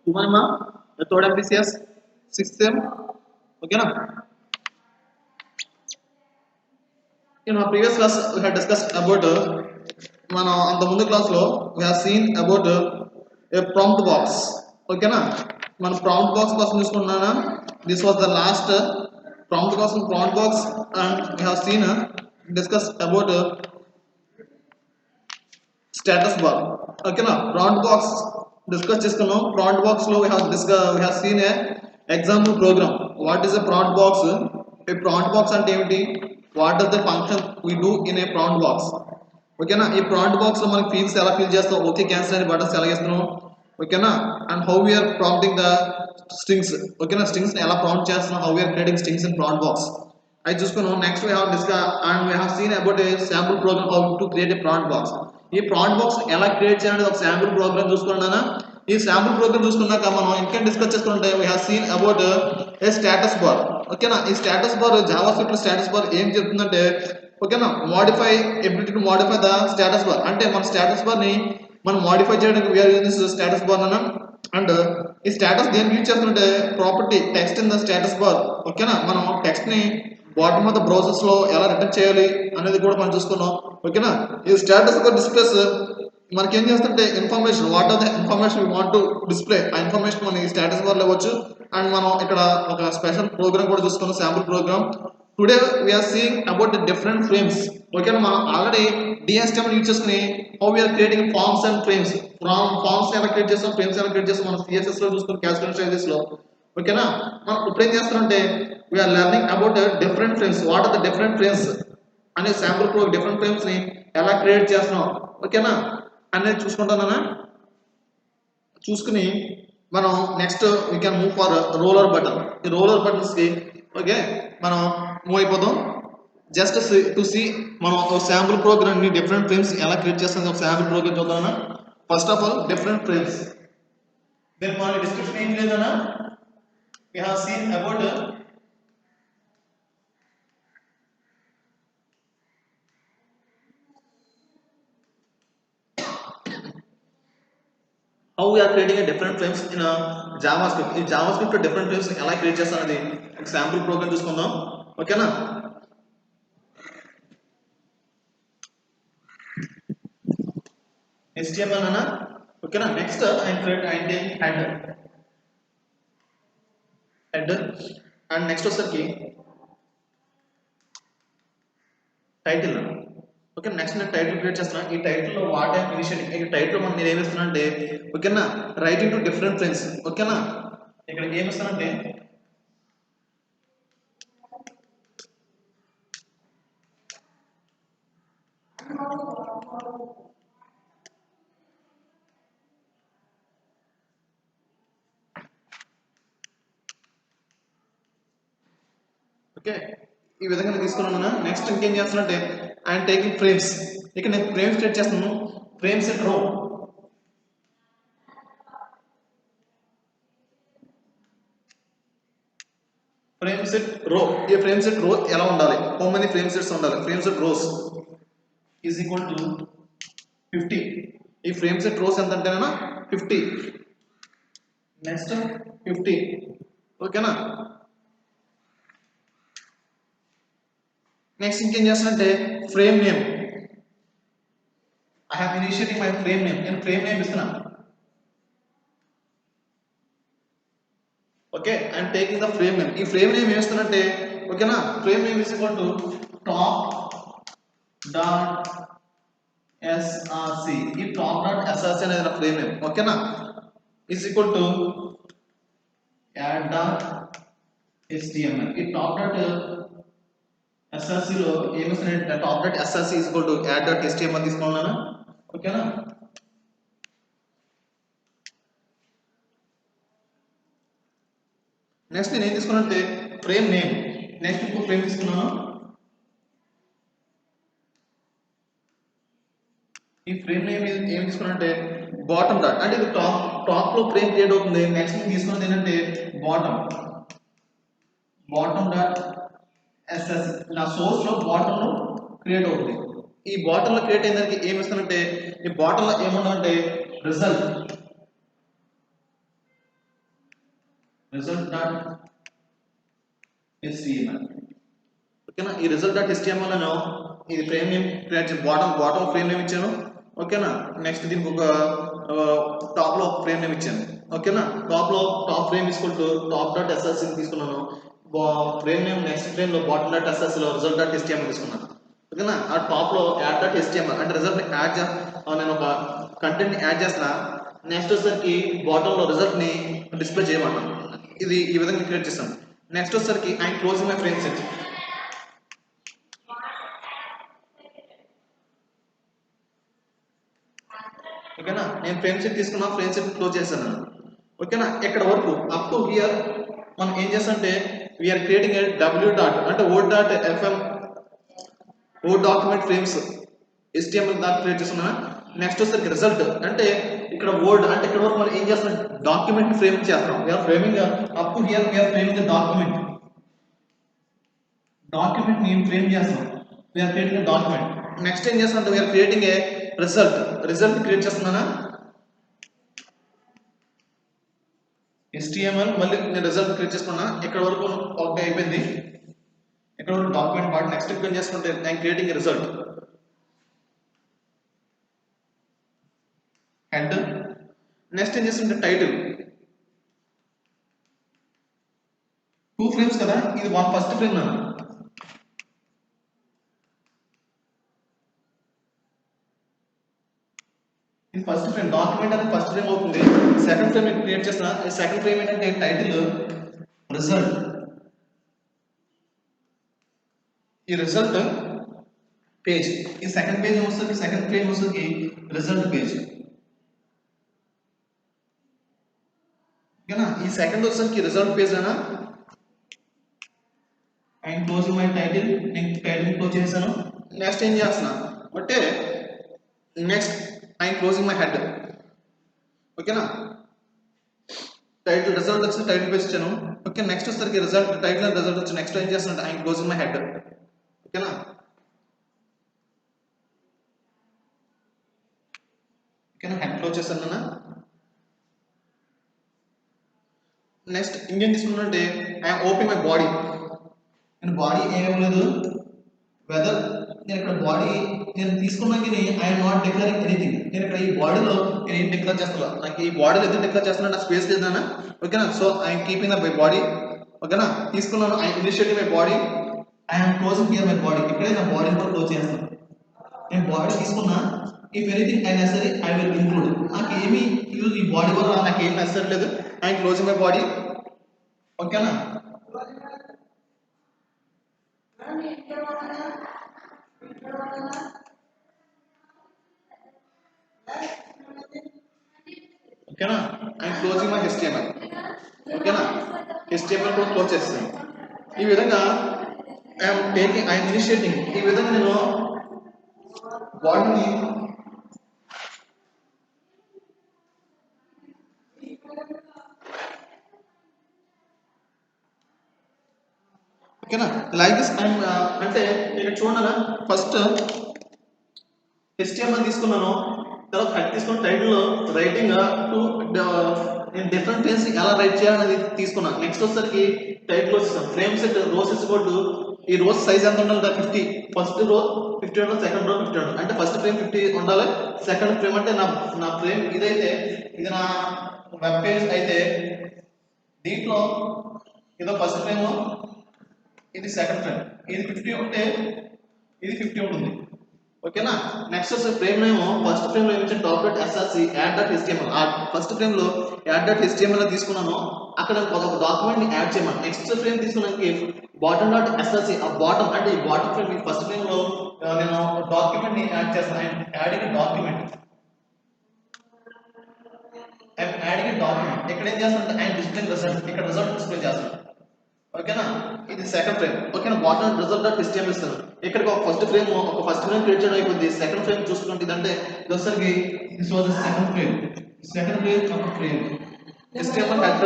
Kumarima, the third MPCS, sixth sem. Okay, na? In our previous class, we had discussed about on the Mundu class law, we have seen about a prompt box. Okay, na? Man prompt box this was the last prompt box, and we have seen discussed about status bar. Okay, na? Prompt box discuss చేసుకున్నాం. Prompt box లో we have seen a example program. What is a prompt box? A prompt box అంటే ఏమిటి? What are the function we do in a prompt box? ఓకేనా, ఈ prompt box లో మనకి fields ఎలా fill చేస్తాం, ఓకే క్యాన్సిల్ అని బటన్స్ ఎలా చేస్తున్నాం, ఓకేనా, and how we're prompting the strings, ఓకేనా, స్ట్రింగ్స్ ఎలా ప్రాంప్ట్ చేస్తున్నాం, how we are creating strings in prompt box అది చూసుకున్నాం. Next we have discuss and we have seen about a sample program how to create a prompt box. ఈ prompt box ఎలా create చేయాలనేది ఒక sample programme చూసుకున్నానా. ఈ sample programme చూసుకున్నాక మనం ఇంకా discuss చేసుకుంటే we have seen about A status bar. ఓకేనా, ఈ status bar Java script status bar ఏం చెప్తుందంటే, ఓకేనా, modify ability to modify the status bar, అంటే మన స్టేటస్ బార్ ని మనం మోడిఫై చేయడానికి వీఆర్ యూజింగ్ స్టేటస్ బార్ అన్న. అండ్ ఈ స్టేటస్ దేనికి యూజ్ చేస్తుంటే property text in the status bar. ఓకేనా, మనం టెక్స్ట్ ని బాటమ్ ఆఫ్ ద బ్రౌజర్స్ లో ఎలా రిటర్న్ చేయాలి అనేది కూడా మనం చూసుకున్నాం. ఓకేనా, ఈ స్టేటస్ బార్ డిస్ప్లేస్ మనకి ఏం చేస్తుంటే information, what are the information we want to display, ఆ ఇన్ఫర్మేషన్ మనం ఈ స్టేటస్ బార్ లో ఇవ్వచ్చు. అండ్ మనం ఇక్కడ ఒక స్పెషల్ ప్రోగ్రామ్ కూడా చూసుకున్నాం, sample program. Today we're seeing about the different frames. ఓకేనా, మనం ఆల్రెడీ డిఎస్టిఎం యూజ్ చేసుకుని how we are creating forms and frames, forms ఎలా క్రియేట్ చేస్తాం, ఫ్రేమ్స్ ఎలా క్రియేట్ చేస్తాం మనం సిఎస్ఎస్ లో చూసుకుని, క్యాస్కేడ్ స్టైల్స్ లో. ఓకేనా, మనం ఇప్పుడు ఏం చేస్తామంటే we are learning about different frames, what are the different frames అనే శాంపుల్ ప్రో డిఫరెంట్ ఫ్రేమ్స్ ని ఎలా క్రియేట్ చేస్తున్నాం, ఓకేనా అనేది చూసుకుంటానా. చూసుకుని మనం next we can move for roller button. ఈ రోలర్ బటన్స్ కి ఓకే మనం మూవ్ అయిపోతాం. జస్ట్ టు సీ మనం ఒక శాంపుల్ ప్రోగ్రామ్ ని డిఫరెంట్ ఫ్రేమ్స్ ఎలా క్రియేట్ చేస్తాం ఒక శాంపుల్ ప్రోగ్రామ్ చూద్దామన్నా. First of all different frames, then మన డిస్క్రిప్షన్ ఏం లేదన్నా, we have seen about how we are creating a different frames in a JavaScript. ఈ JavaScript లో different frames ఎలా క్రియేట్ చేస్తానది ఒక శాంపుల్ ప్రోగ్రామ్ చూసుకుందాం. ఓకేనా, HTML అన్న. ఓకేనా, next I'm taking header and next వచ్చేసరికి టైటిల్. ఓకే, నెక్స్ట్ నేను టైటిల్ క్రియేట్ చేస్తున్నాను. ఈ టైటిల్ లో వాట్ ఐఎమ్ ఇనిషియేటింగ్, ఈ టైటిల్ మనం నేను ఏమిస్తున్నా అంటే, ఓకేనా, రైటింగ్ టు డిఫరెంట్ ఫ్రెండ్స్. ఓకేనా, ఇక్కడ ఏమిస్తానంటే ఓకే ఈ విధంగా తీసుకున్నాను. నెక్స్ట్ ఇంకేం చేస్తున్నట్టే ఐఎమ్ టేకింగ్ ఫ్రేమ్స్. ఇక్కడ నేను ఫ్రేమ్స్ క్రియేట్ చేస్తున్నాను. Frames in row, frame set row. ఈ ఫ్రేమ్ సెట్ రో ఎలా ఉండాలి, హౌ మెనీ ఫ్రేమ్ సెట్స్ ఉండాలి, frame set rows is equal to 50. ఈ ఫ్రేమ్ సెట్ రోస్ ఎంత అంటేనా 50. నెక్స్ట్ 50. ఓకేనా, నెక్స్ట్ ఇంకేం చేస్తానంటే frame name, I have initiating my frame name. నేను ఫ్రేమ్ నేమ్ ఇస్తున్నా. Okay, I'm taking the frame name. ఈ frame name ఏమిస్తున్నట్టే, ఓకేనా, frame name is equal to top dot SRC. ఈ టాప్ డాట్ ఎస్ఆర్సి అనేది నా ఫ్రేమ్ నేమ్. ఓకేనా, is equal to add dot HTML. ఈ టాప్ డాట్ ఎస్ఆర్సి లో ఏమిస్తున్నట్టు top dot SRC is equal to add dot HTML తీసుకున్నాను. ఓకేనా, next నేను ఏం తీసుకున్నట్టే ఫ్రేమ్ నేమ్. నెక్స్ట్ ఇంకో ఫ్రేమ్ తీసుకున్నాను. ఈ ఫ్రేమ్ నేమ్ ఏం తీసుకున్నట్టే బాటమ్ డాట్, అంటే ఇది టాప్ లో ఫ్రేమ్ క్రియేట్ అవుతుంది. నెక్స్ట్ నేను తీసుకున్నది ఏంటంటే బాటమ్ డాట్ ఎస్ఎస్. నా సోర్స్ లో బాటమ్ లో క్రియేట్ అవుతుంది. ఈ బాటమ్ లో క్రియేట్ అయిన దానికి ఏమి ఇస్తానంటే, ఈ బాటమ్ లో ఏమన్నా అంటే రిజల్ట్ result dot html. ఓకేనా, ఈ రిజల్ట్ డాట్ html లో ఇది ఫ్రేమ్ నేమ్ క్రియేట్ చేసి బాటమ్ ఫ్రేమ్ నేమ్ ఇచ్చాను. ఓకేనా, నెక్స్ట్ దీనికి ఒక టాప్ లో ఫ్రేమ్ నేమ్ ఇచ్చాను. ఓకేనా, టాప్ ఫ్రేమ్ తీసుకుంటూ టాప్ డాట్ ss తీసుకున్నాను. ఫ్రేమ్ నేమ్ నెక్స్ట్ ఫ్రేమ్ లో బాటమ్ డాట్ ss లో రిజల్ట్ డాట్ html తీసుకున్నాను. ఓకేనా, ఆ టాప్ లో యాడ్ డాట్ html అంటే రిజల్ట్ ని యాడ్ నేను ఒక కంటెంట్ ని యాడ్ చేస్తున్నా. నెక్స్ట్ వచ్చేసరికి బాటమ్ లో రిజల్ట్ ని డిస్ప్లే చేయమంటాను. ఇది ఈ విధంగా క్రియేట్ చేస్తాను. నెక్స్ట్ వచ్చేసరికి I'm closing my frame set. ఓకేనా, నేను ఫ్రేమ్ సెట్ తీసుకున్నా, ఫ్రేమ్ సెట్ క్లోజ్ చేశాను. ఓకేనా, ఇక్కడ వరకు అప్ టు హియర్ మనం ఏం చేస్తామంటే we are creating a w dot అంటే O dot fm O document frames HTML దాకా క్రియేట్ చేస్తున్నా. నెక్స్ట్ వచ్చేసరికి రిజల్ట్ అంటే ఇక్కడ వర్డ్ అంటే ఇక్కడ వరకు మనం ఏం చేస్తున్నాం, డాక్యుమెంట్ ఫ్రేమ్ చేస్తున్నాం. We are framing up to here we are framing document name frame చేస్తాం. We are creating document. నెక్స్ట్ ఏం చేస్తాం అంటే we are creating a result create చేస్తున్నానా HTML. మళ్ళీ నేను రిజల్ట్ క్రియేట్ చేసుకున్నా. ఇక్కడ వరకు ఓకే అయిపోయింది. ఇక్కడ వరకు డాక్యుమెంట్ పార్ట్. నెక్స్ట్ ఏం చేసుకుంటే I'm creating result head. Next ఏం చేస్తుంటే టైటిల్ 2 ఫ్రేమ్స్ కదా, ఇది ఫస్ట్ ఫ్రేమ్ నా ఇది ఫస్ట్ ఫ్రేమ్. డాక్యుమెంట్ అనేది ఫస్ట్ ఫ్రేమ్ అవుతుంది. సెకండ్ ఫ్రేమ్ నేను క్రియేట్ చేస్తున్నా. ఈ సెకండ్ ఫ్రేమ్ ఏంటంటే టైటిల్ రిజల్ట్. ఈ రిజల్ట్ పేజ్. ఈ సెకండ్ పేజ్ వస్తుంది, సెకండ్ ఫ్రేమ్ వస్తుంది రిజల్ట్ పేజ్. ఓకేనా, ఈ సెకండ్ వచ్చేసరికి రిజల్ట్ పేజ్ అనా. And closing my title. నేను టైటిల్ క్లోజ్ చేశాను. నెక్స్ట్ ఏం చేస్తున్నా అంటే next I'm closing my head. ఓకేనా, టైటిల్ రిజల్ట్ వచ్చి టైటిల్ పేజ్ ఇచ్చాను. ఓకే, నెక్స్ట్ వచ్చేసరికి రిజల్ట్ టైటిల్ అండ్ రిజల్ట్ వచ్చి నెక్స్ట్ ఏం చేస్తున్నా ఐఎమ్ క్లోజింగ్ మై హెడ్. ఓకేనా, హెడ్ క్లోజ్ చేశాను. నెక్స్ట్ ఇంకేం తీసుకున్నానంటే ఐఎమ్ ఓపెన్ మై బాడీ. నేను బాడీ ఏమేమి లేదు, వెదర్ నేను ఇక్కడ బాడీ నేను తీసుకున్నాక ఐఎమ్ నాట్ డిక్లేరింగ్ ఎనీథింగ్. నేను ఇక్కడ ఈ బాడీలో నేను ఏం డిక్లేర్ చేస్తున్నా, నాకు ఈ బాడీలో ఎందుకు డిక్లేర్ చేస్తున్నా, నాకు స్పేస్ లేదన్నా. ఓకేనా, so I'm keeping the my body. ఓకేనా, తీసుకున్నాను. I'm initiating my body. I'm closing here my body. ఇక్కడే నా బాడీ కూడా క్లోజ్ చేస్తాను. నేను బాడీ తీసుకున్నా. If anything I necessary I will include. నాకు ఏమి యూజ్ ఈ బాడీ వల్ల నాకు ఏం నెసరీ లేదు. I'm closing my body. ఓకేనా, ఓకేనా, ఐఎమ్ క్లోజింగ్ మై HTML. ఓకేనా, HTML కూడా క్లోజ్ చేస్తాను. ఈ విధంగా ఐఎమ్ ఇనిషియేటింగ్. ఈ విధంగా నేను బాడీని ఓకేనా లైక్ దిస్. అంటే ఇక్కడ చూడనా, ఫస్ట్ HTML తీసుకున్నాను, తర్వాత హెడ్ తీసుకున్న టైటిల్లో రైటింగ్ టు నేను డిఫరెంట్ పేజ్ ఎలా రైట్ చేయాలనేది తీసుకున్నాను. నెక్స్ట్ వచ్చేసరికి టైటిల్ వచ్చేసాను. ఫ్రేమ్ సెట్ రోస్ ఇసుకోవద్దు. ఈ రోస్ సైజ్ ఎంత ఉండాలి, 50. ఫస్ట్ రో 50 ఉండాలి, సెకండ్ రో 50 ఉండాలి. అంటే ఫస్ట్ ఫ్రేమ్ 50 ఉండాలి. సెకండ్ ఫ్రేమ్ అంటే నా ఫ్రేమ్ ఇదైతే ఇది నా వెబ్ పేజ్ అయితే దీంట్లో ఇదో ఫస్ట్ ఫ్రేమ్, ఇది సెకండ్ ఫ్రేమ్. ఇది 50 ఉంటే ఇది 50 ఉంటుంది. ఓకేనా, నెక్స్ట్ వచ్చే ఫ్రేమ్ నేమ్ ఫస్ట్ ఫ్రేమ్ లో ఏమిచ్చిన top dot SRC add dot HTML. ఆ ఫస్ట్ ఫ్రేమ్ లో యాడ్ డాట్ HTML తీసుకున్నాను. అక్కడ ఒక డాక్యుమెంట్ ని యాడ్ చేయమని. నెక్స్ట్ ఫ్రేమ్ తీసుకున్నానికి బాటమ్ డాట్ ఎస్ఆర్సి. ఆ బాటమ్ అంటే ఈ బాటమ్ ఫ్రేమ్ ఈ ఫస్ట్ ఫ్రేమ్ లో నేను డాక్యుమెంట్ ని యాడ్ చేస్తాను. Adding document. ఇక్కడ ఏం చేస్తాను, అండ్ డిస్ప్లే రిజల్ట్. ఇక్కడ రిజల్ట్ డిస్ప్లే చేస్తాను. ఓకేనా, ఇది సెకండ్ ఫ్రేమ్. ఓకేనా, బాటమ్ రిజల్ట్ డాట్ HTML ఇస్తాను. ఇక్కడికి ఒక ఫస్ట్ ఫ్రేమ్ క్రియేట్ చేయడం అయిపోయింది. సెకండ్ ఫ్రేమ్ చూసుకుంటే ఇదంటే దోసరికి దిస్ వాజ్ సెకండ్ ఫ్రేమ్ ఒక ఫ్రేమ్. HTML హెడ్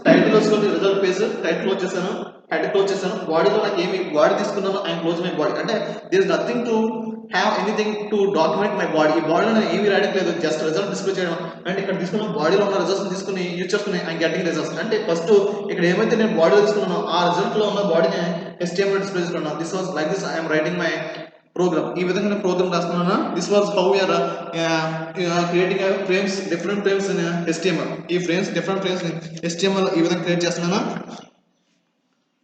టైటిల్ వస్తుంది, రిజల్ట్ పేజ్ టైటిల్ వచ్చేసాను, హెడ్ క్లోజ్ చేశాను. బాడీలో నాకు ఏమి బాడీ తీసుకున్నాను, ఐఎమ్ క్లోజ్ మై బాడీ. అంటే there is nothing to have anything to document my body. ఈ బాడీలో నేను ఏమి రాయడం లేదు, జస్ట్ రిజల్ట్ డిస్ప్లే చేయడం. అంటే ఇక్కడ తీసుకున్న బాడీలో ఉన్న రిజల్ట్స్ తీసుకుని యూజ్ చేసుకుని ఐ గెటింగ్ రిజల్ట్స్. అంటే ఫస్ట్ ఇక్కడ ఏమైతే నేను బాడీలో తీసుకున్నానో ఆ రిజల్ట్ లో ఉన్న బాడీని HTML డిస్ప్లే చేసుకున్నాను. This was like this I'm writing my program. ఈ విధంగా నేను ప్రోగ్రామ్ రాస్తున్నాను. This was how you are creating frames, different frames in HTML. ఈ ఫ్రేమ్స్ డిఫరెంట్ ఫ్రేమ్స్ HTML ఈ విధంగా క్రియేట్ చేస్తున్నాను.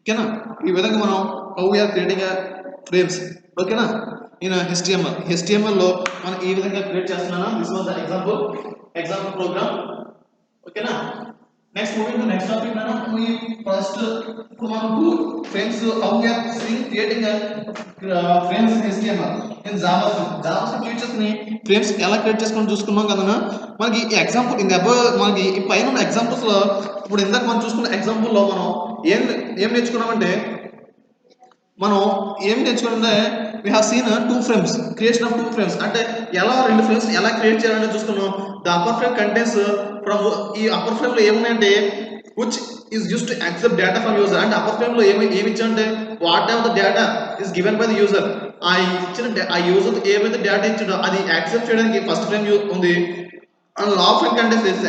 ఓకేనా, ఈ విధంగా మనం హౌ వీఆర్ క్రియేటింగ్ ఫ్రేమ్స్. ఓకేనా, ఇన్ HTML లో మనం ఈ విధంగా క్రియేట్ చేస్తున్నాను. This was the example program. ఓకేనా, next moving to next topic. మనం ఈ ఫస్ట్ ఇప్పుడు మనం two frames how we're seeing creating frames in HTML in JavaScript use చేసుకుని ఫ్రేమ్స్ ఎలా క్రియేట్ చేసుకొని చూసుకున్నాం కదా. మనకి ఈ ఎగ్జాంపుల్ ఇన్ అబౌవ్ మనకి ఈ పైన ఉన్న ఎగ్జాంపుల్స్ లో ఇప్పుడు ఇందాక మనం చూసుకున్న ఎగ్జాంపుల్ లో మనం ఏం నేర్చుకున్నామంటే మనం ఏం నేర్చుకుంటే we have seen two frames, creation of two frames. అంటే ఎలా రెండు ఫ్రేమ్స్ ఎలా క్రియేట్ చేయాలని చూసుకున్నాం. The upper frame contents from ఈ అప్పర్ ఫ్రేమ్ లో ఏమున్నాయంటే which is used to accept data from user. అంటే అప్పర్ ఫ్రేమ్ లో ఏమి ఇచ్చామంటే whatever the data is given by the user. ఆ ఇచ్చిన ఆ యూజర్ ఏమైతే డేటా ఇచ్చిండో అది యాక్సెప్ట్ చేయడానికి ఫస్ట్ ఫ్రేమ్ ఉంది. అండ్ లా ఫ్రేమ్ కంటెంట్స్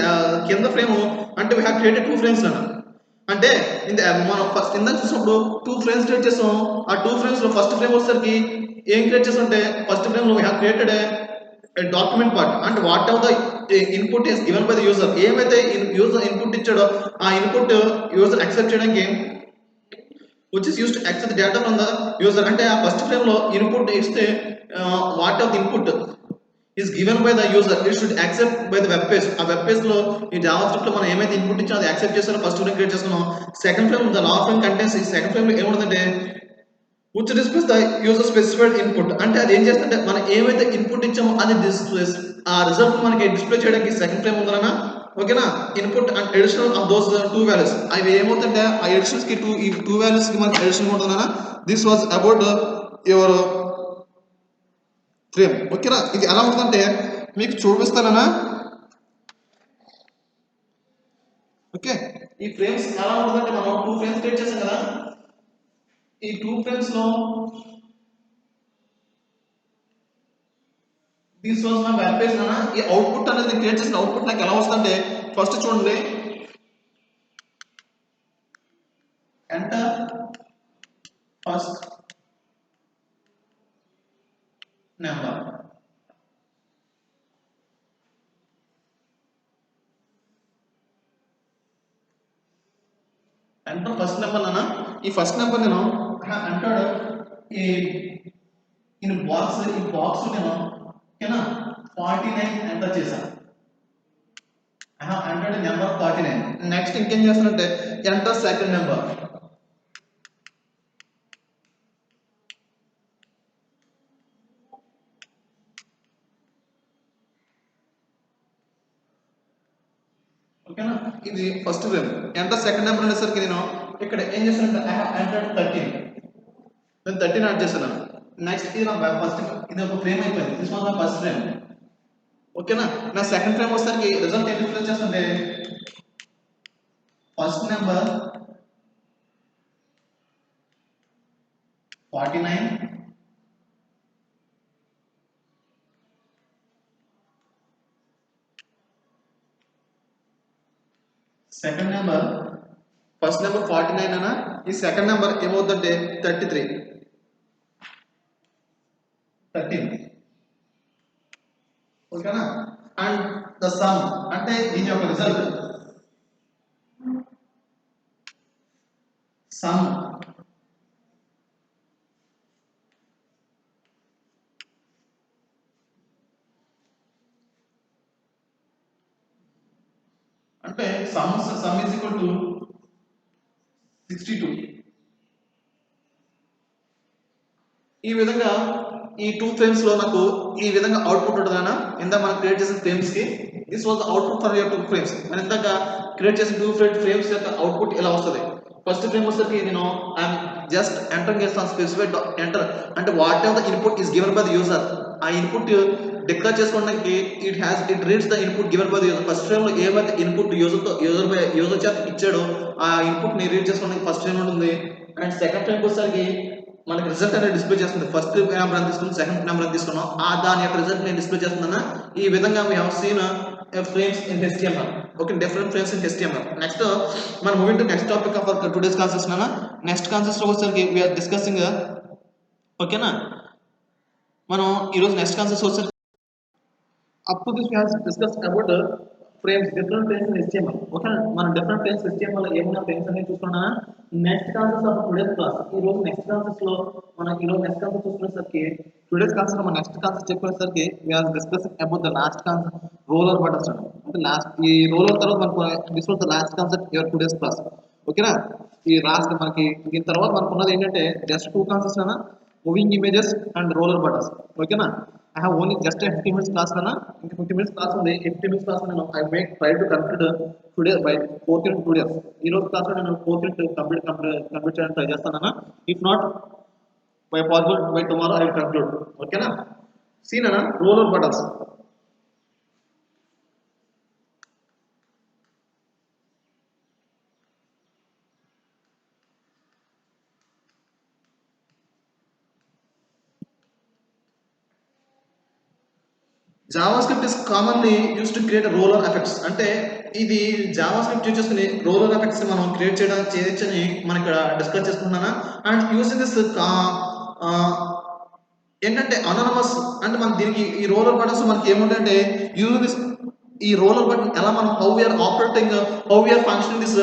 కింద ఫ్రేమ్ అంటే we have created two frames అన్న. అంటే మనం ఫస్ట్ కింద చూసినప్పుడు టూ ఫ్రేమ్స్ క్రియేట్ చేసాం. ఆ టూ ఫ్రేమ్స్ లో ఫస్ట్ ఫ్రేమ్ వచ్చేసరికి ఏం క్రియేట్ చేసామంటే ఫస్ట్ ఫ్రేమ్ లో we have created document part. అంటే whatever the input is given by the user. ఏమైతే యూజర్ ఇన్పుట్ ఇచ్చాడో ఆ ఇన్పుట్ యూజర్ యాక్సెప్ట్ చేయడానికి which is used to access the data from the user. అంటే ఆ first frame లో input ఇస్తే what of the input is given by the user, it should accept by the web page. ఆ web page లో ఈ JavaScript లో మనం ఏమైతే ఇన్పుట్ ఇచ్చామో అది యాక్సెప్ట్ చేస్తారో ఫస్ట్ ఫ్రేమ్ క్రియేట్ చేసుకున్నాం. Second frame the law frame contents. ఈ సెకండ్ ఫ్రేమ్ లో ఏముంటుందంటే which displays the user specified input. అంటే అది ఏం చేస్తుంటే మనం ఏమైతే ఇన్పుట్ ఇచ్చామో అది డిస్ప్లేస్ ఆ రిజల్ట్ మనకి డిస్ప్లే చేయడానికి సెకండ్ ఫ్రేమ్ ఉందన్నా. ఓకేనా, input and additional of those two values. అవి ఏమవుతుంటే ఆ అడిషనల్స్ కి ఈ టూ వాల్యూస్ కి మనకి అడిషనల్ ఉంటుందన్నా. This was about your frame. ఓకేనా, ఇది ఎలా ఉంటుందంటే మీకు చూపిస్తానన్నా. ఓకే, ఈ ఫ్రేమ్స్ ఎలా ఉంటుందంటే మనం టూ ఫ్రేమ్స్ క్రియేట్ చేసాం కదా. ఈ టూ ఫ్రేమ్స్ లో this was my web page అన్న. ఈ అవుట్పుట్ అనేది క్రియేట్ చేసిన అవుట్పుట్ నాకు ఎలా వస్తుందంటే ఫస్ట్ చూడండి, enter first number. Enter first number అన్న. ఈ ఫస్ట్ నెంబర్ నేను ఎంటర్డ్ ఈ ఇన్ బాక్స్. ఈ బాక్స్ నేను ఓకేనా 49 ఎంటర్ చేశాను. I have entered number 49. Next ఇంకేం చేస్తానంటే ఎంటర్ సెకండ్ నెంబర్. ఓకేనా, ఇది first frame. Enter second number అనేసరికి నేను ఇక్కడ ఏం చేస్తానంటే ఐ హావ్ ఎంటర్డ్ 13. నేను 13 యాడ్ చేశాను. నెక్స్ట్ ఇది నా ఫస్ట్, ఇది ఒక ఫ్రేమ్ అయిపోయింది. This was my first frame. ఓకేనా, నా సెకండ్ ఫ్రేమ్ వచ్చేసరికి రిజల్ట్ ఏం డిస్ప్లే చేస్తుంటే first number 49, second number first number 49 అన్న. ఈ సెకండ్ నెంబర్ ఏమవుతుందంటే 13. ఓకేనా, అండ్ ద సమ్ అంటే దీని యొక్క రిజల్ట్ సమ్. అంటే సమ్ ఈజ్ ఈక్వల్ టు 62. ఈ విధంగా ఈ టూ ఫ్రేమ్స్ లో నాకు ఈ విధంగా అవుట్పుట్ ఉంటుందన్నా. ఇందాక మనం క్రియేట్ చేసిన ఫ్రేమ్స్ కి this was output for your two frames. మనం ఇందాక క్రియేట్ చేసిన టూ ఫ్రేమ్స్ యొక్క అవుట్పుట్ ఇలా వస్తుంది. ఫస్ట్ ఫ్రేమ్ వచ్చేసరికి నేను ఐఎమ్ జస్ట్ ఎంటర్ చేస్తాను స్పెసిఫైడ్ ఎంటర్. అంటే whatever the input is given by the user. ఆ ఇన్పుట్ డిక్లేర్ చేసుకోవడానికి it reads the input given by the user. First frame లో ఏమైతే ఇన్పుట్ యూజర్ చేత ఇచ్చాడో ఆ ఇన్పుట్ ని రీడ్ చేసుకోవడానికి ఫస్ట్ ఫ్రేమ్ ఉంటుంది. అండ్ సెకండ్ ఫ్రేమ్ వచ్చేసరికి మనకి రిజల్ట్ అనేది డిస్ప్లే చేస్తుంది. ఫస్ట్ నెంబర్ ఎంత తీసుకున్నాం, సెకండ్ నెంబర్ ఎంత తీసుకున్నాం, దాని యొక్క రిజల్ట్ నేను డిస్ప్లే చేస్తున్నాను. ఈ విధంగా we have seen frames in HTML. Okay, different frames in HTML. Next మనం moving to next topic of our today's concepts. Next concepts వచ్చేసరికి వీఆర్ డిస్కసింగ్. ఓకేనా, మనం ఈరోజు నెక్స్ట్ కాన్సెప్ట్స్ వచ్చేసరికి up to this we have discussed about frames, different frames in HTML. Okay, మనం different frames HTML లో ఏమైనా frames అనేది చూసుకున్నా. Next concept of today's class, ఈ రోజు నెక్స్ట్ కాన్సెప్ట్ లో మనం ఈ రోజు నెక్స్ట్ కాన్సెప్ట్ చూసుకునేసరికి టుడేస్ కాన్సెప్ట్ మనం నెక్స్ట్ కాన్సెప్ట్ చెప్పుకునేసరికి we are discussing about the last concept, roller buttons. అంటే లాస్ట్ ఈ రోలర్ తర్వాత మనకు this was the last concept your today's class. ఓకేనా, ఈ లాస్ట్ మనకి దీని తర్వాత మనకు ఉన్నది ఏంటంటే జస్ట్ టూ కాన్సెప్ట్స్ అన్న, moving images and roller buttons. ఓకేనా, I have only just a 50 minutes class kana. In 50 minutes class only, 50 minutes class only I make try to complete today by 4th and 2 days. Ee roju class lo 4th and complete cheyalani try chestunana. If not, by possible by tomorrow I will conclude. Okay na? See na roller buttons. JavaScript is commonly use to create roller effects. అంటే ఇది JavaScript use చేసుకుని roller effects మనం create చేయొచ్చని మనం ఇక్కడ discuss చేసుకుంటున్నాను. And using this ఏంటంటే anonymous, అంటే మన దీనికి ఈ రోలర్ బటన్స్ మనకి ఏముంటాయంటే యూజింగ్ దిస్, ఈ రోలర్ బటన్ ఎలా మనం how we're operating, how we're functioning this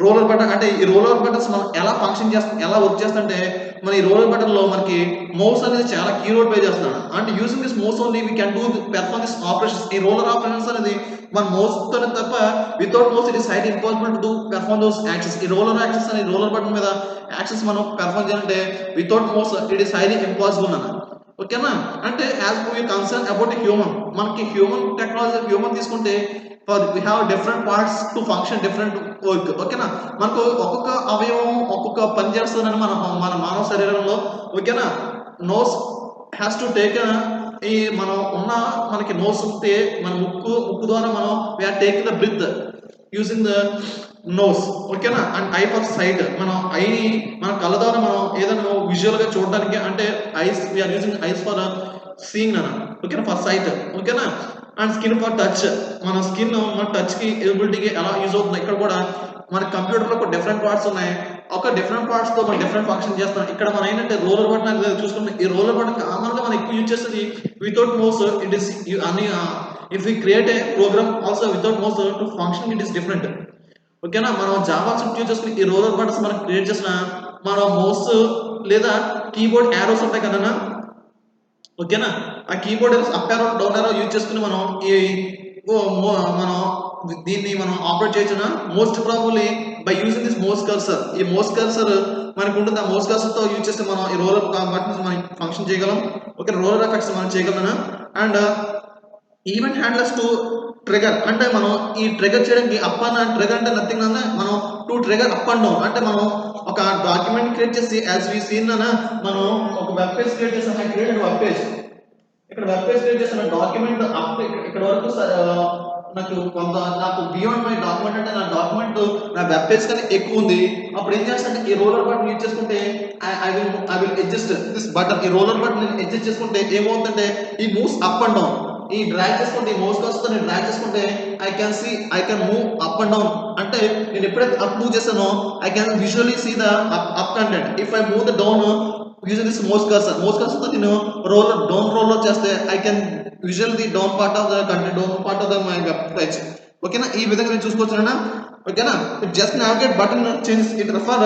roller button. అంటే ఈ రోలర్ బటన్స్ మనం ఎలా ఫంక్షన్ చేస్తాం, ఎలా వర్క్ చేస్తుంటే మన ఈ రోలర్ బటన్ లో మనకి మౌస్ అనేది చాలా కీ రోల్ ప్లే చేస్తున్నాడు. And using this mouse only we can do perform this operations. ఈ రోలర్ ఆపరేషన్స్ అనేది మన మౌస్ తోనే తప్ప without mouse it is highly impossible to do perform those actions. ఈ రోలర్ యాక్షన్స్ అనే రోలర్ బటన్ మీద actions మనం పెర్ఫార్మ్ చేయాలంటే without mouse it is highly impossible అన్న. ఓకేనా, అంటే as we concern about human, మనకి హ్యూమన్ టెక్నాలజీ హ్యూమన్ తీసుకుంటే we have different parts to function different work. ఓకేనా, మనకు ఒక్కొక్క అవయవం ఒక్కొక్క పని చేస్తుందని మన మన మానవ శరీరంలో. ఓకేనా, నోస్ హ్యాస్ టు టేక్ ఈ మనం ఉన్న మనకి నోస్ ఉంటే మన ముక్కు ద్వారా మనం we're taking the breath using the nose. ఓకేనా, అండ్ ఐ ఫర్ సైట్, మనం ఐని మన కళ్ళ ద్వారా మనం ఏదైనా విజువల్ గా చూడడానికి, అంటే eyes we're using eyes for seeing అన్న. ఓకేనా, ఫర్ సైట్. ఓకేనా, అండ్ స్కిన్ ఫర్ టచ్, మన స్కిన్ మన టచ్ కి ఎలిబిలిటీకి ఎలా యూజ్ అవుతుంది. ఇక్కడ కూడా మన కంప్యూటర్ లో ఒక డిఫరెంట్ పార్ట్స్ ఉన్నాయి, ఒక డిఫరెంట్ పార్ట్స్ తో మనం డిఫరెంట్ ఫంక్షన్ చేస్తాం. ఇక్కడ మనం ఏంటంటే రోలర్ బటన్ అనేది చూసుకుంటే ఈ రోలర్ బటన్ కామన్ గా మనం ఎక్కువ యూజ్ చేసేది వితౌట్ మౌస్. ఇట్ ఇస్ అన్ని if we create a program also without mouse to function it is different. ఓకేనా, మనం జావా స్క్రిప్ట్ యూజ్ చేసుకుని ఈ రోలర్ బటన్స్ మనం క్రియేట్ చేసిన మన మౌస్ లేదా కీబోర్డ్ యారోస్ ఉంటాయి కదన్నా. ఓకేనా, ఆ keyboard up arrow down arrow use చేసుకుని మనం ఈ మనం దీన్ని మనం ఆపరేట్ చేయొచ్చునా. Most probably by using this mouse cursor. ఈ మౌస్ కర్సర్ మనకు ఉంటుంది, ఆ మౌస్ కర్సర్ తో యూజ్ చేస్తే మనం ఈ రోలర్ బటన్స్ మనం ఫంక్షన్ చేయగలం. ఓకే, రోలర్ ఎఫెక్ట్స్ మనం చేయగలం. And event handlers to trigger, అంటే మనం ఈ ట్రిగర్ చేయడానికి అప్ అండ్ ట్రిగర్ అంటే నథింగ్ అన్న, మనం to trigger up and down. అంటే మనం ఒక డాక్యుమెంట్ క్రియేట్ చేసి యాజ్ వి సీన్ అన్న, మనం ఒక వెబ్ పేజ్ క్రియేట్ చేస్తాం. ఐ క్రియేటెడ్ వెబ్ పేజ్, ఇక్కడ వెబ్ పేజ్ క్రియేట్ చేసిన డాక్యుమెంట్ అప్ ఇక్కడ వరకు నాకు కొంత నాకు బియాండ్ మై డాక్యుమెంట్, అంటే నా డాక్యుమెంట్ నా వెబ్ పేజ్ కన్నా ఎక్కువ ఉంది. అప్పుడు ఏం చేస్తానంటే ఈ రోలర్ బటన్ యూజ్ చేసుకుంటే I will adjust this button. ఈ రోలర్ బటన్ నేను అడ్జస్ట్ చేసుకుంటే ఏమవుతుందంటే ఈ మూవ్స్ అప్ అండ్ డౌన్. ఈ డ్రాగ్ చేసుకుంటే ఈ మౌస్ కర్సర్ నేను డ్రాగ్ చేసుకుంటే I can move up and down. అంటే నేను ఎప్పుడైతే అప్ మూవ్ చేస్తానో I can visually see the up content. If I move the down using this mouse cursor తో నేను రోలర్ డౌన్ రోలర్ చేస్తే I can visual the down part of the content, down part of the my web page. ఓకేనా, ఈ విధంగా నేను చూసుకోవచ్చునా. ఓకేనా, just navigate button change it refer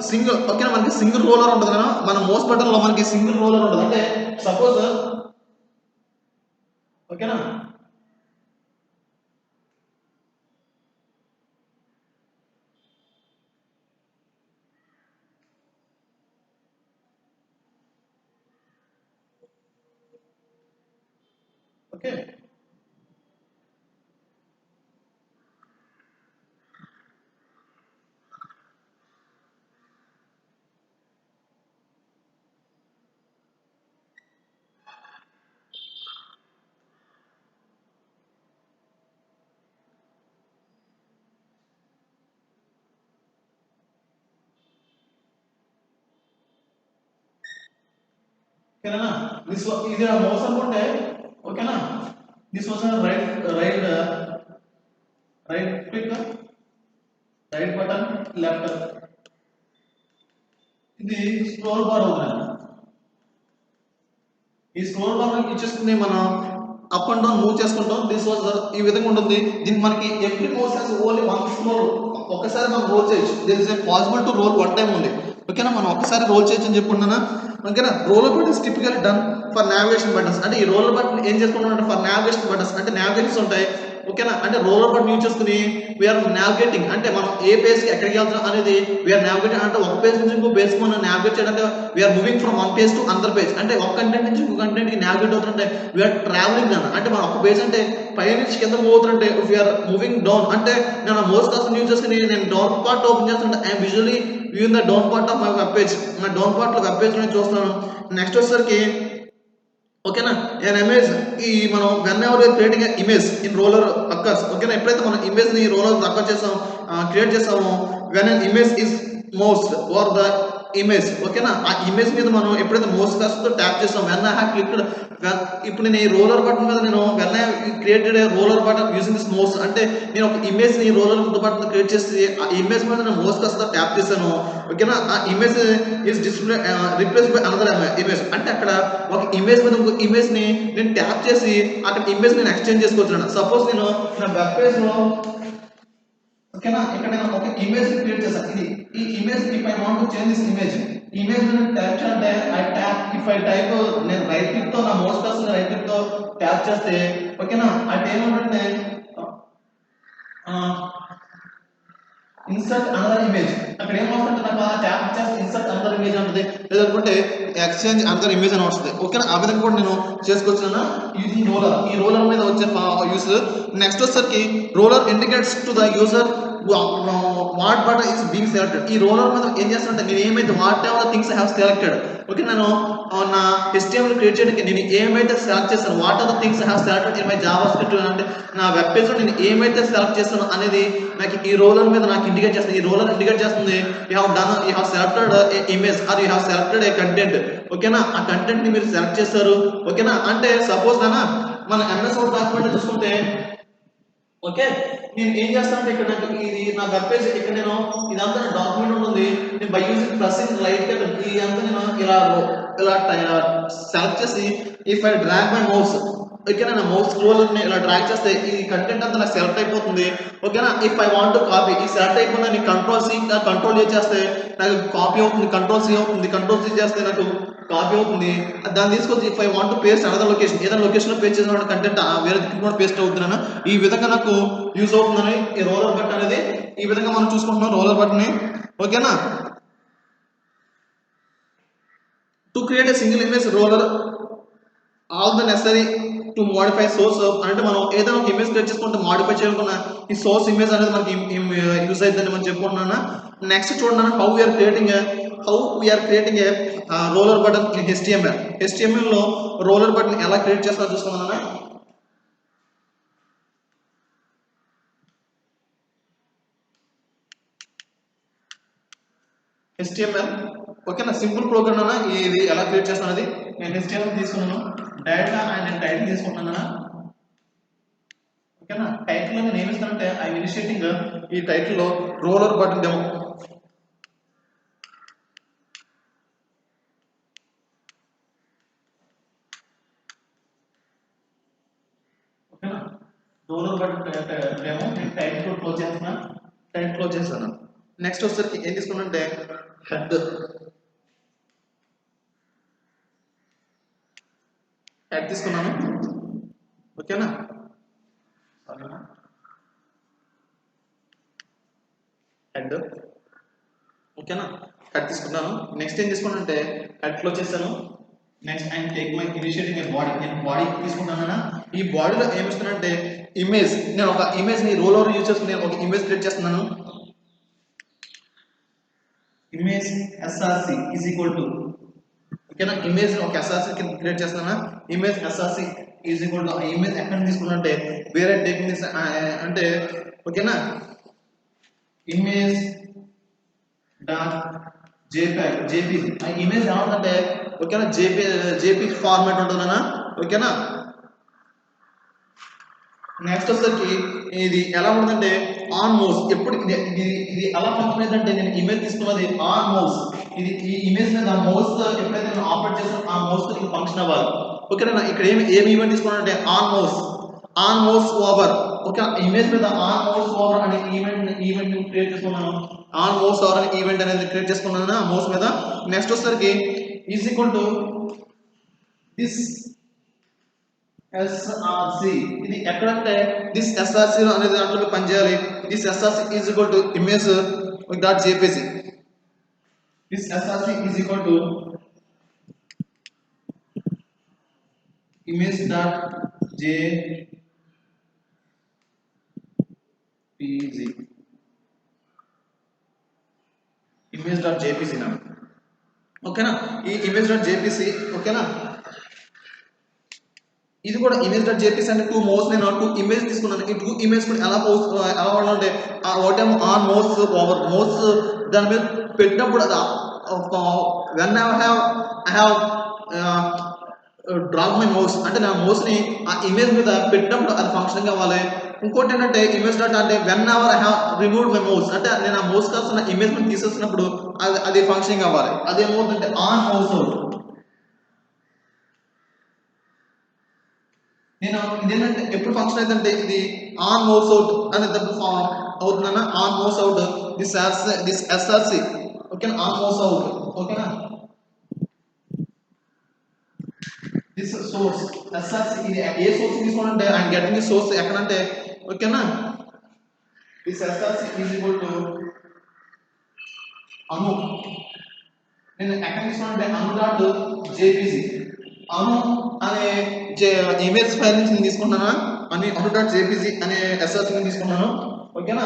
single. ఓకేనా, మనకి సింగిల్ రోలర్ ఉంటుంది కదా, మన మౌస్ బటన్ లో మనకి సింగిల్ రోలర్ ఉంటుంది. అంటే సపోజ్ ఓకేనా, ఓకే. ఓకేనా దిస్ ఇది మౌస్ అనుకుంటే ఓకేనా this was right click right button left ఇది స్క్రోల్ బార్ అవుతుంది ఈ స్క్రోల్ బార్ ఇచ్చేసుకుని మనం అప్ అండ్ డౌన్ మూవ్ చేసుకుంటాం దిస్ వాజ్ ఈ విధంగా ఉంటుంది దీనికి మనకి every motion has only one scroll ఒకసారి మనం రోల్ చేయొచ్చు this is possible to roll one time only ఓకేనా మనం ఒకసారి రోల్ చేయొచ్చు అని చెప్పుకున్నానా ఓకేనా roller buttons typical done for navigation buttons అంటే ఈ రోలర్ బటన్ ఏం చేసుకుంటాం అంటే ఫర్ నావిగేషన్ బటన్స్ అంటే నావిగేషన్స్ ఉంటాయి ఓకేనా అంటే రోలర్ బటన్ యూజ్ చేసుకుని వీఆర్ నావిగేటింగ్ అంటే మనం ఏ పేజ్ కి ఎక్కడికి వెళ్తాం అనేది వీఆర్ నావిగేటింగ్ అంటే ఒక పేజ్ నుంచి ఇంకో పేజ్ కి మనం నావిగేట్ చేయడానికి we're moving from one page to another page అంటే ఒక కంటెంట్ నుంచి ఇంకో కంటెంట్ కి నావిగేట్ అవుతుంటే వీఆర్ ట్రావెలింగ్ అన్న అంటే మనం ఒక పేజ్ అంటే పై నుంచి కింద మూవ్ అవుతుంటే వీఆర్ మూవింగ్ డౌన్ అంటే నేను మోస్ట్ కాస్ట్ యూజ్ చేసుకుని నేను డౌన్ పార్ట్ ఓపెన్ చేస్తుంటే I'm visually viewing the down part of my web page నా డౌన్ పార్ట్ లో వెబ్ పేజ్ నేను చూస్తాను నెక్స్ట్ వచ్చేసరికి ఓకేనా an image ఈ మనం when ever creating image in roller occurs ఓకేనా ఎప్పుడైతే మనం ఇమేజ్ ని రోలర్ అక్కర్ చేసాం క్రియేట్ చేసామో when an image is moused or the image ఓకేనా ఆ ఇమేజ్ మీద మనం ఎప్పుడైతే మౌస్ కాస్తో ట్యాప్ చేస్తాం వెన్ ఐ హావ్ క్లిక్డ్ ఇప్పుడు నేను ఈ రోలర్ బటన్ మీద నేను when I created roller button using this mouse అంటే నేను ఒక ఇమేజ్ ని రోలర్ బటన్ క్రియేట్ చేసి ఆ ఇమేజ్ మీద నేను మౌస్ కాస్తో ట్యాప్ చేశాను ఓకేనా ఆ image is display replace by another image అంటే అక్కడ ఒక ఇమేజ్ మీద ఇంకో ఇమేజ్ ని నేను ట్యాప్ చేసి అక్కడ ఇమేజ్ నేను ఎక్స్చేంజ్ చేసుకోవచ్చు సపోజ్ నేను నా వెబ్ పేజ్ లో ఓకేనా ఇక్కడ నేను ఒక ఇమేజ్ క్రియేట్ చేశాను ఇది ఈ image if I want to change this image నేను ట్యాప్ చేస్తే I tap if I type నేను రైట్ క్లిక్ తో నా మౌస్ కర్సర్ రైట్ క్లిక్ తో ట్యాప్ చేస్తే ఓకేనా అంటే ఏమంటే ఇన్సర్ట్ అనదర్ ఇమేజ్ అక్కడ ఏమవుతుందంటే నాకు ఆ ట్యాప్ చేస్తే ఇన్సర్ట్ అనదర్ ఇమేజ్ ఉంటుంది లేదంటే ఎక్స్చేంజ్ అనదర్ ఇమేజ్ అని వస్తుంది ఓకేనా ఆ విధంగా కూడా నేను చేసుకోవచ్చు ఇది రోలర్ ఈ రోలర్ మీద వచ్చే యూస్ నెక్స్ట్ వచ్చేసరికి roller indicates to the user what button is being selected ఈ రోలర్ మీద ఏం చేస్తానంటే నేను ఏమైతే whatever things I have selected okay నేను నా HTML క్రియేట్ చేయడానికి నేను ఏమైతే సెలెక్ట్ చేస్తాను what are the things I have selected in my JavaScript అంటే నా వెబ్ పేజ్ లో నేను ఏమైతే సెలెక్ట్ చేస్తాను అనేది నాకు ఈ రోలర్ మీద నాకు ఇండికేట్ చేస్తుంది ఈ రోలర్ ఇండికేట్ చేస్తుంది you have selected A image are you have selected A content ఓకేనా ఆ కంటెంట్ ని మీరు సెలెక్ట్ చేస్తారు ఓకేనా అంటే సపోజ్ నానా మన MS Word డాక్యుమెంట్ చూసుకుంటే ఓకే నేను ఏం చేస్తానంటే ఇక్కడ నాకు ఇది నా వెబ్ పేజ్ ఇక్కడ నేను ఇదంతా నా డాక్యుమెంట్ ఉంటుంది నేను by using plus in right ఇదంతా నేను ఇలా సెలెక్ట్ చేసి if I drag my mouse ఓకేనా నా మౌస్ స్క్రోల్ ఇలా డ్రాగ్ చేస్తే ఈ కంటెంట్ అంతా నాకు సెలెక్ట్ అయిపోతుంది ఓకేనా if I want to copy ఈ సెలెక్ట్ అయిపోయిందని కంట్రోల్ చేస్తే నాకు కాపీ అవుతుంది కంట్రోల్ C అవుతుంది కంట్రోల్ C చేస్తే నాకు కాపీ అవుతుంది దాన్ని తీసుకొచ్చి if I want to paste another location ఏదైనా లొకేషన్ లో పేస్ట్ చేసిన కంటెంట్ వేరే దిక్కు కూడా పేస్ట్ అవుతున్నాను ఈ విధంగా నాకు యూజ్ అవుతుందని ఈ రోలర్ బటన్ అనేది ఈ విధంగా మనం చూసుకుంటున్నాం రోలర్ బటన్ ని ఓకేనా to create a single image roller all the necessary to modify source అంటే మనం ఏదైనా ఒక ఇమేజ్ క్రియేట్ చేసుకుంటే మోడిఫై చేయాలనుకున్న ఈ సోర్స్ ఇమేజ్ అనేది మనకి యూజ్ అవుతుందని మనం చెప్పుకుంటున్నాను నెక్స్ట్ చూడండి how we are creating a roller button in HTML లో రోలర్ బటన్ ఎలా క్రియేట్ చేస్తారో చూసుకున్నాను HTML ఓకేనా సింపుల్ ప్రోగ్రామ్ అన్న ఇది ఎలా క్రియేట్ చేస్తాను అది నేను HTML తీసుకున్నాను డైరెక్ట్ గా నేను టైటిల్ తీసుకుంటున్నాను ఓకేనా టైటిల్ లో నేను ఏమి ఇస్తానంటే ఐ ఇనిషియేటింగ్ ఈ టైటిల్ లో రోలర్ బటన్ డెమో ఓకేనా రోలర్ బటన్ డెమో నేను టైటిల్ క్లోజ్ చేస్తాను నెక్స్ట్ వచ్చేసరికి ఏం తీసుకున్నానంటే హెడ్ తీసుకున్నాను ఓకేనా హెడ్ ఓకేనా హెడ్ తీసుకున్నాను నెక్స్ట్ ఏం తీసుకున్నానంటే హెడ్ క్లోజ్ చేస్తాను next I take my initiating A body నేను బాడీ తీసుకుంటాను ఈ బాడీలో ఏమి ఇస్తానంటే ఇమేజ్ నేను ఒక ఇమేజ్ ని రోల్ ఓవర్ యూజ్ చేసుకుని నేను ఒక ఇమేజ్ క్రియేట్ చేస్తున్నాను image SRC is equal to ఓకేనా ఇమేజ్ ఒక SRC కింద క్రియేట్ చేస్తున్నాను image SRC is equal to ఆ ఇమేజ్ ఎక్కడ తీసుకున్నానంటే వేరే టేకింగ్ అంటే ఓకేనా ఇమేజ్ డాట్ JPG ఆ ఇమేజ్ ఏమంటే ఓకేనా జేపీ ఫార్మాట్ ఉంటుందన్నా ఓకేనా నెక్స్ట్ వచ్చేసరికి ఇది ఎలా ఉంటుందంటే ఆన్ మౌస్ ఎప్పుడు ఇది ఎలా ఫంక్షన్ అవుతుందంటే నేను ఇమేజ్ తీసుకున్నది ఆన్ మౌస్ ఈ ఇమేజ్ మీద మౌస్ ఎప్పుడైతే నేను ఆపరేట్ చేస్తానో ఆ మౌస్ తో ఫంక్షన్ అవ్వాలి ఓకేనా ఇక్కడ ఏమి ఈవెంట్ తీసుకున్నానంటే on mouse over okay image మీద ఆన్ మౌస్ ఓవర్ అనే ఈవెంట్ క్రియేట్ చేసుకున్నాను ఆన్ మౌస్ ఓవర్ అనే ఈవెంట్ అనేది క్రియేట్ చేసుకున్నాను ఆ మౌస్ మీద నెక్స్ట్ వచ్చేసరికి is equal to this SRC ఇది ఎక్కడంటే దిస్ SRC అనేది దాంట్లో పనిచేయాలి this SRC is equal to image dot JPG this SRC is equal to image dot JPG image dot JPG నా ఓకేనా ఈ ఇమేజ్ డాట్ జేపీసీ ఓకేనా ఇది కూడా ఇమేజ్ డాట్ జేపీసీ అంటే టూ మౌస్ నేను టూ ఇమేజ్ తీసుకున్నాను ఈ టూ ఇమేజ్ కూడా ఎలా వాడాలంటే ఒకటేమో ఆన్ మౌస్ ఓవర్ మౌస్ దాని మీద పెట్టినప్పుడు అది when I have drop my mouse అంటే నా మౌస్ని ఆ ఇమేజ్ మీద పెట్టినప్పుడు అది ఫంక్షన్ కావాలి ఇంకోటి ఏంటంటే ఇమేజ్ డాట్ అంటే when ever I have removed my mouse అంటే నేను ఆ మౌస్ కాస్తున్న ఇమేజ్ మీద తీసేసినప్పుడు అది ఫంక్షన్ కావాలి అదేమవుతుందంటే ఆన్ మౌస్ అవుట్ నేను ఇదేంటంటే ఎప్పుడు ఫంక్షన్ అవుతుందంటే ఇది ఆన్ మౌస్ అవుట్ అనేటప్పుడు అవుతుందన్న on mouse out this SRC ఓకేనా ఆన్ మౌస్ అవుట్ ఓకేనా దిస్ సోర్స్ ఎస్ఆర్సి ఇది ఏ సోర్స్ తీసుకోవాలంటే ఐఎమ్ గెటింగ్ ది సోర్స్ ఎక్కడంటే ఓకేనా this SRC is equal to అను నేను ఎక్కడ తీసుకోవాలంటే అను డాట్ జేపీజీ అను అనే ఇమేజ్ ఫైల్ నుంచి నేను తీసుకున్నాను అను డాట్ జేపీజీ అనే ఎస్ఆర్సి నుంచి తీసుకున్నాను ఓకేనా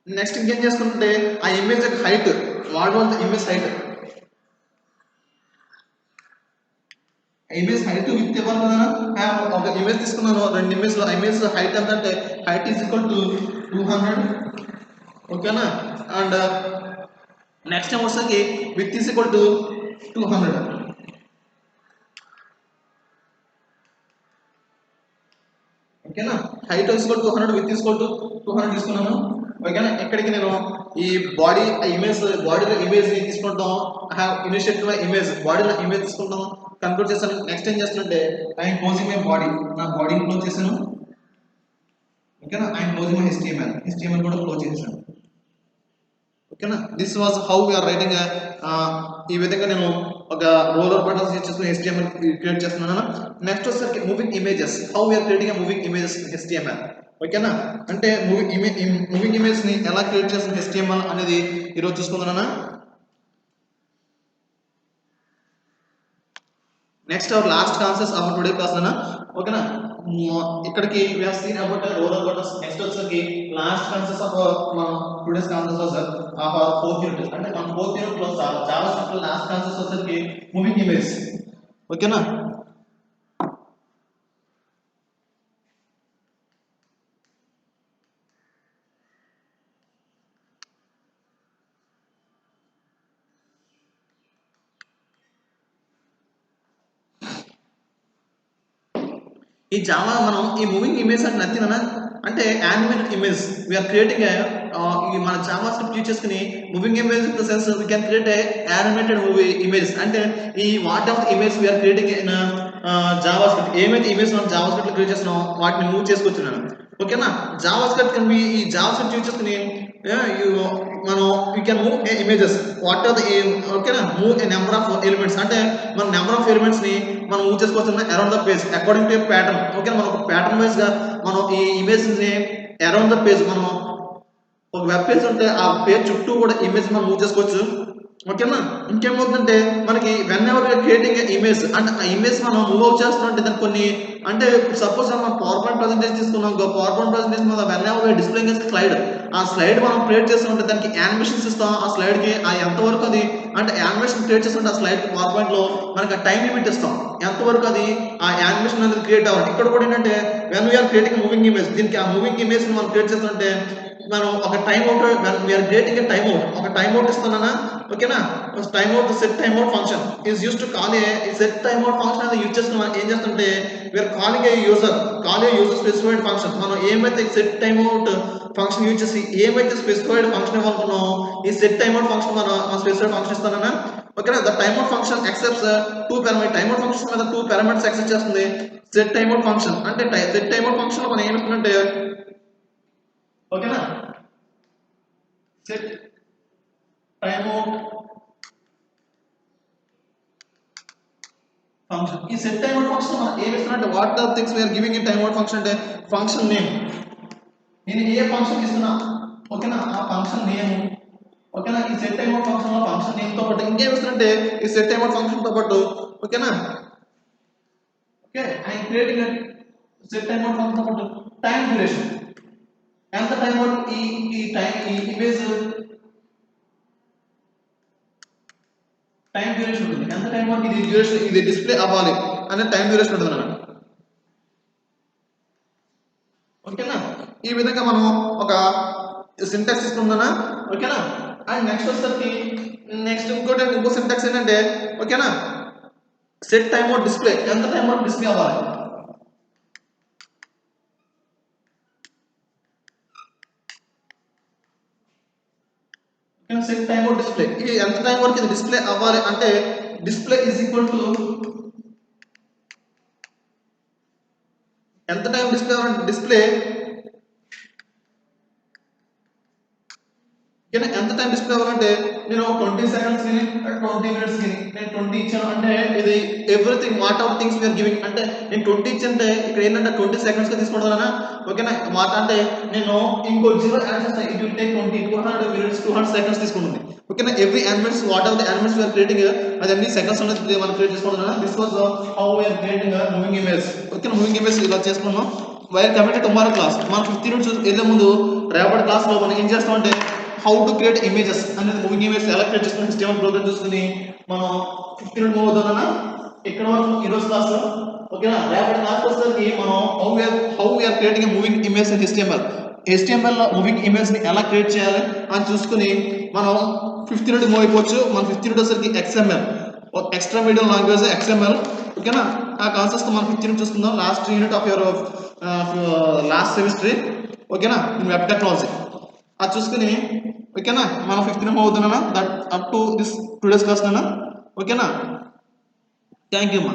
నెక్స్ట్ ఇంకేం చేసుకుంటే ఆ ఇమేజ్ యొక్క height what was the image height image height with ఇవ్వాలి కదా ఒక ఇమేజ్ తీసుకున్నాను రెండు ఇమేజ్ హైట్ ఎంత అంటే హైట్ ఈజ్ ఈక్వల్ టు 200 ఓకేనా అండ్ నెక్స్ట్ టైం వచ్చేసరికి విత్ ఈజ్ ఈక్వల్ టు 200 ఓకేనా height equal 200 with equal to 200 తీసుకున్నాను ఓకేనా ఇక్కడికి నేను ఈ బాడీ బాడీలో ఇమేజ్ ని తీసుకుంటాం I have initiated my image బాడీలో ఇమేజ్ తీసుకుంటాం కన్వర్ట్ చేశాను నెక్స్ట్ ఏం చేస్తుంటే ఐఎమ్ క్లోజింగ్ మై బాడీ నా బాడీని క్లోజ్ చేశాను ఓకేనా ఐఎమ్ క్లోజింగ్ మై HTML కూడా క్లోజ్ చేశాను ఓకేనా this was how we're writing ఈ విధంగా నేను ఒక రోలర్ బటన్స్ యూజ్ చేసుకుని HTML క్రియేట్ చేస్తున్నాను నెక్స్ట్ వచ్చేసరికి moving images how we are creating moving images HTML ఓకేనా అంటే మూవింగ్ ఇమేజ్ ని ఎలా క్రియేట్ చేస్తున్న HTML అనేది ఈరోజు చూసుకుందాం next our last concepts our today class అన్న ఓకేనా ఇక్కడికి we have seen about roller buttons next వచ్చేసరికి last concepts of today's concepts sir of our fourth unit అంటే మన ఫోర్త్ యూనిట్ లో జావా స్క్రిప్ట్ లో లాస్ట్ కాన్సెప్ట్స్ వచ్చేసరికి మూవింగ్ ఇమేజ్ ఓకేనా ఈ జావా మనం ఈ మూవింగ్ ఇమేజ్ అంటే నథింగ్ అన్న అంటే యానిమేటెడ్ ఇమేజ్ వీఆర్ క్రియేటింగ్ ఈ మన జావా స్క్రిప్ట్ యూజ్ చేసుకుని moving image in the sense we can create animated movie image అంటే ఈ what of image we are creating in JavaScript ఏమైతే ఇమేజ్ మనం జావా స్క్రిప్ట్ క్రియేట్ చేస్తున్నాం వాటిని మూవ్ చేసుకొచ్చున్నాను ఓకేనా జావా స్క్రిప్ట్ కెన్ బి ఈ జావా స్క్రిప్ట్ యూజ్ చేసుకుని మనం you can move images what are the ఓకేనా move a number of elements అంటే మన నెంబర్ ఆఫ్ ఎలిమెంట్స్ ని మనం మూవ్ చేసుకోవచ్చు around the page according to A pattern okay మనం ఒక ప్యాటర్న్ వైజ్ గా మనం ఈ ఇమేజ్ ని అరౌండ్ ద పేజ్ మనం ఒక వెబ్ పేజ్ ఉంటే ఆ పేజ్ చుట్టూ కూడా ఇమేజ్ మనం మూవ్ చేసుకోవచ్చు ఓకేనా ఇంకేమవుతుందంటే మనకి వెన్ ఎవర్ క్రియేటింగ్ ఇమేజ్ అంటే ఆ ఇమేజ్ మనం మూవ్ అవుట్ చేస్తున్నట్టే దానికి కొన్ని అంటే సపోజ్ మనం పవర్ పాయింట్ ప్రెజెంటేషన్ తీసుకున్నాం పవర్ పాయింట్ ప్రెజెంటేషన్ మన వెన్ ఎవర్ డిస్ప్లేయింగ్ స్లైడ్ ఆ స్లైడ్ మనం క్రియేట్ చేస్తుంటే దానికి యానిమేషన్స్ ఇస్తాం ఆ స్లైడ్ కి ఆ ఎంతవరకు అది అంటే యానిమేషన్ క్రియేట్ చేస్తుంటే ఆ స్లైడ్ పవర్ పాయింట్ లో మనకి ఆ టైం లిమిట్ ఇస్తాం ఎంతవరకు అది ఆ యానిమేషన్ అనేది క్రియేట్ అవ్వాలి ఇక్కడ కూడా ఏంటంటే when we're creating moving image దీనికి ఆ మూవింగ్ ఇమేజ్ మనం క్రియేట్ చేస్తుంటే మనం ఒక time out we're creating a time out, ఒక టైం అవుట్ ఇస్తున్నానా, ఓకేనా. Time out set time out function is use to call a set time out function అనేది యూజ్ చేసుకుని మనం ఏం చేస్తుంటే we're calling a user, call a user specified function. మనం ఏమైతే set time out function use చేసి ఏమైతే స్పెసిఫైడ్ ఫంక్షన్ ఇవ్వాలనుకున్నాం, ఈ సెట్ టైం అవుట్ ఫంక్షన్ మన స్పెసిఫైడ్ ఫంక్షన్ ఇస్తానన్నా, ఓకేనా. The time out function accepts two parameter, time out function మీద టూ పారామీటర్స్ యాక్సెప్ట్ చేస్తుంది సెట్ టైమ్ అవుట్ ఫంక్షన్. అంటే సెట్ టైమ్ అవుట్ ఫంక్షన్ లో మనం ఏమిస్తుందంటే, ఓకేనా, సెట్ టైమ్ అవుట్ ఫంక్షన్. ఈ సెట్ టైమ్ అవుట్ ఫంక్షన్ మనం ఏమి ఇస్తున్నట్టే what the things we are giving in time out function అంటే ఫంక్షన్ నేమ్, నేను ఏ ఫంక్షన్ ఇస్తున్నా, ఓకేనా, ఆ ఫంక్షన్ నేమ్, ఓకేనా. ఈ సెట్ టైమ్ అవుట్ ఫంక్షన్ లో ఫంక్షన్ నేమ్ తో పాటు ఇంకేం ఇస్తున్నట్టే ఈ సెట్ టైమ్ అవుట్ ఫంక్షన్ తో పాటు, ఓకేనా. Okay, I'm creating set time out function తో పాటు టైం డ్యూరేషన్, ఎంత టైం అవుట్ ఈ టైం ఈ ఇమేజ్ టైం డ్యూరేషన్ ఉంటుంది, ఎంత టైం అవుట్ ఇది డ్యూరేషన్ ఇది డిస్ప్లే అవ్వాలి అనే టైం డ్యూరేషన్ ఉంటుంది అన్నమాట. ఓకేనా. ఈ విధంగా మనం ఒక సింటాక్స్ ఇస్తుందనా, ఓకేనా. అండ్ నెక్స్ట్ వచ్చేసరికి నెక్స్ట్ ఇంకో సింటాక్స్ ఏంటంటే, ఓకేనా, సెట్ టైమ్ అవుట్ డిస్ప్లే, ఎంత టైం అవుట్ డిస్ప్లే అవ్వాలి, సెట్ టైమ్ అవుట్ డిస్ప్లే, ఇది ఎంత టైం వరకు ఇది డిస్ప్లే అవ్వాలి అంటే డిస్ప్లే ఈజ్ ఈక్వల్ టు ఎంత టైం డిస్ప్లే అవ్వాలంటే డిస్ప్లే, ఎంత టైం డిస్ప్లే అవ్వాలంటే నేను 20 సెకండ్స్ కి 20 మినిట్స్ కి నేను 20 ఇచ్చాను అంటే ఇది everything what are things we are giving అంటే నేను 20 ఇచ్చంటే ఇక్కడ ఏంటంటే 20 సెకండ్స్ కి తీసుకుంటున్నానా, ఓకేనా. మాట అంటే నేను ఇంకో 0 యాడ్ చేస్తాను, it will take 20 200 minutes 200 seconds తీసుకుంటుంది, ఓకేనా. Every elements what are the elements we are creating అదన్నీ సెకండ్స్ అనేది మనం క్రియేట్ చేసుకుంటున్నాం. This was how we are creating moving image, ఓకేనా. మూవింగ్ ఇమేజ్ ఇలా చేసుకున్నాం. వైర్ కమిటెడ్ టుమారో క్లాస్ మనం 15 మినిట్స్ వెళ్ళే ముందు రేపటి క్లాస్ లో మనం ఏం చేస్తామంటే హౌ టు క్రియేట్ ఇమేజెస్ అనేది మూవింగ్ ఇమేజ్ ఎలా క్రియేట్ చేసుకుని HTML ప్రోగ్రామ్ చూసుకుని మనం 15 మినిట్స్ మూవ్ అవుతామన్నా ఇక్కడ వరకు ఈరోజు క్లాస్ లో, ఓకేనా. రేపటి క్లాస్ వచ్చేసరికి మనం how we are creating moving image in HTML లో మూవింగ్ ఇమేజ్ ని ఎలా క్రియేట్ చేయాలి అని చూసుకుని మనం 15 మినిట్ మూవ్ అయిపోవచ్చు. మన 15 మినిట్ వచ్చేసరికి XML extra medium language XML, ఓకేనా. ఆ కాన్సెప్ట్ మనం 15 మినిట్ చూసుకుందాం last unit of your last semester, ఓకేనా, ఇన్ వెబ్ టెక్నాలజీ. అది చూసుకుని, ఓకేనా, మనం 15 మూవ్ అవుతున్నానా that up to this today's class, ఓకేనా. థ్యాంక్ యూ మా.